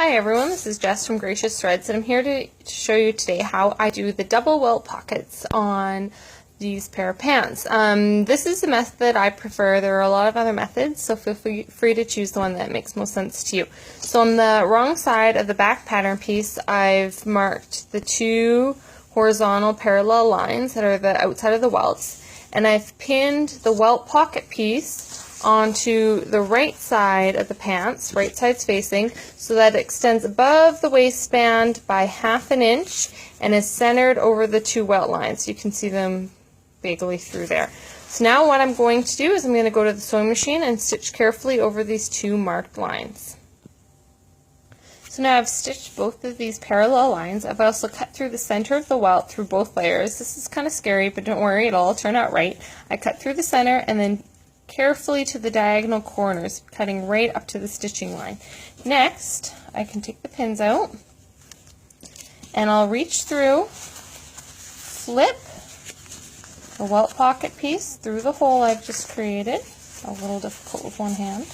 Hi everyone, this is Jess from Gracious Threads, and I'm here to show you today how I do the double welt pockets on these pair of pants. This is the method I prefer. There are a lot of other methods, so feel free to choose the one that makes most sense to you. So on the wrong side of the back pattern piece, I've marked the two horizontal parallel lines that are the outside of the welts, and I've pinned the welt pocket piece onto the right side of the pants, right side's facing, so that it extends above the waistband by ½ inch and is centered over the two welt lines. You can see them vaguely through there. So now what I'm going to do is I'm going to go to the sewing machine and stitch carefully over these two marked lines. So now I've stitched both of these parallel lines. I've also cut through the center of the welt through both layers. This is kind of scary, but don't worry, it'll all turn out right. I cut through the center and then carefully to the diagonal corners, cutting right up to the stitching line. Next, I can take the pins out and I'll reach through, flip the welt pocket piece through the hole I've just created. A little difficult with one hand.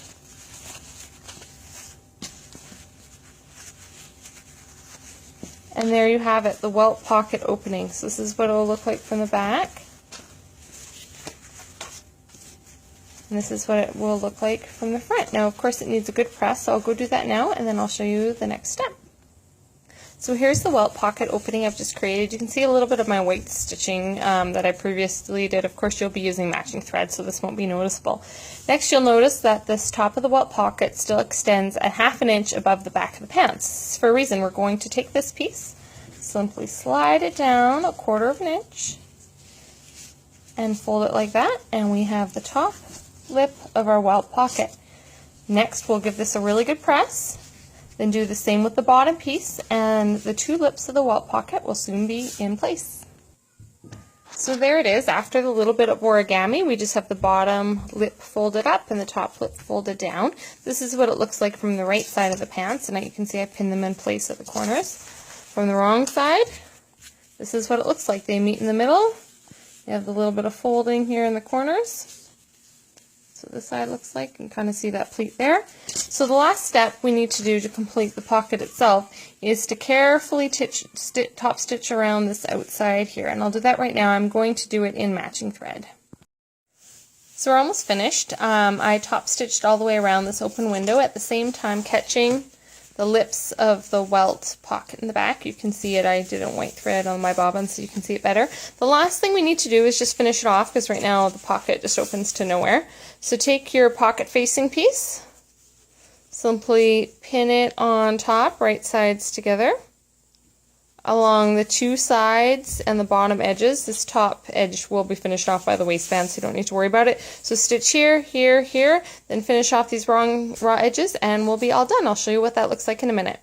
And there you have it, the welt pocket opening. So this is what it will look like from the back. And this is what it will look like from the front. Now, of course, it needs a good press, so I'll go do that now, and then I'll show you the next step. So here's the welt pocket opening I've just created. You can see a little bit of my white stitching that I previously did. Of course, you'll be using matching thread, so this won't be noticeable. Next, you'll notice that this top of the welt pocket still extends a ½ inch above the back of the pants. For a reason, we're going to take this piece, simply slide it down a ½ inch, and fold it like that, and we have the top lip of our welt pocket. Next, we'll give this a really good press, then do the same with the bottom piece, and the two lips of the welt pocket will soon be in place. So there it is. After the little bit of origami, we just have the bottom lip folded up and the top lip folded down. This is what it looks like from the right side of the pants, and you can see I pinned them in place at the corners. From the wrong side, this is what it looks like. They meet in the middle. You have the little bit of folding here in the corners. So this side looks like, you can kind of see that pleat there. So the last step we need to do to complete the pocket itself is to carefully top stitch around this outside here, and I'll do that right now. I'm going to do it in matching thread. So we're almost finished. I top stitched all the way around this open window, at the same time catching the lips of the welt pocket in the back. You can see it. I did it in white thread on my bobbin so you can see it better. The last thing we need to do is just finish it off, because right now the pocket just opens to nowhere. So take your pocket facing piece, simply pin it on top, right sides together, along the two sides and the bottom edges. This top edge will be finished off by the waistband, so you don't need to worry about it. So stitch here, here, here, then finish off these raw edges, and we'll be all done. I'll show you what that looks like in a minute.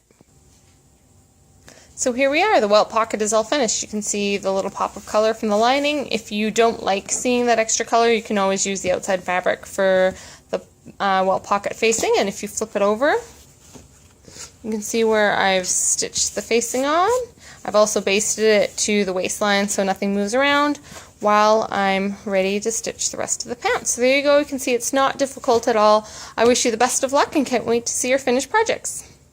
So here we are, the welt pocket is all finished. You can see the little pop of color from the lining. If you don't like seeing that extra color, you can always use the outside fabric for the welt pocket facing, and if you flip it over, you can see where I've stitched the facing on. I've also basted it to the waistline so nothing moves around while I'm ready to stitch the rest of the pants. So there you go, you can see it's not difficult at all. I wish you the best of luck and can't wait to see your finished projects.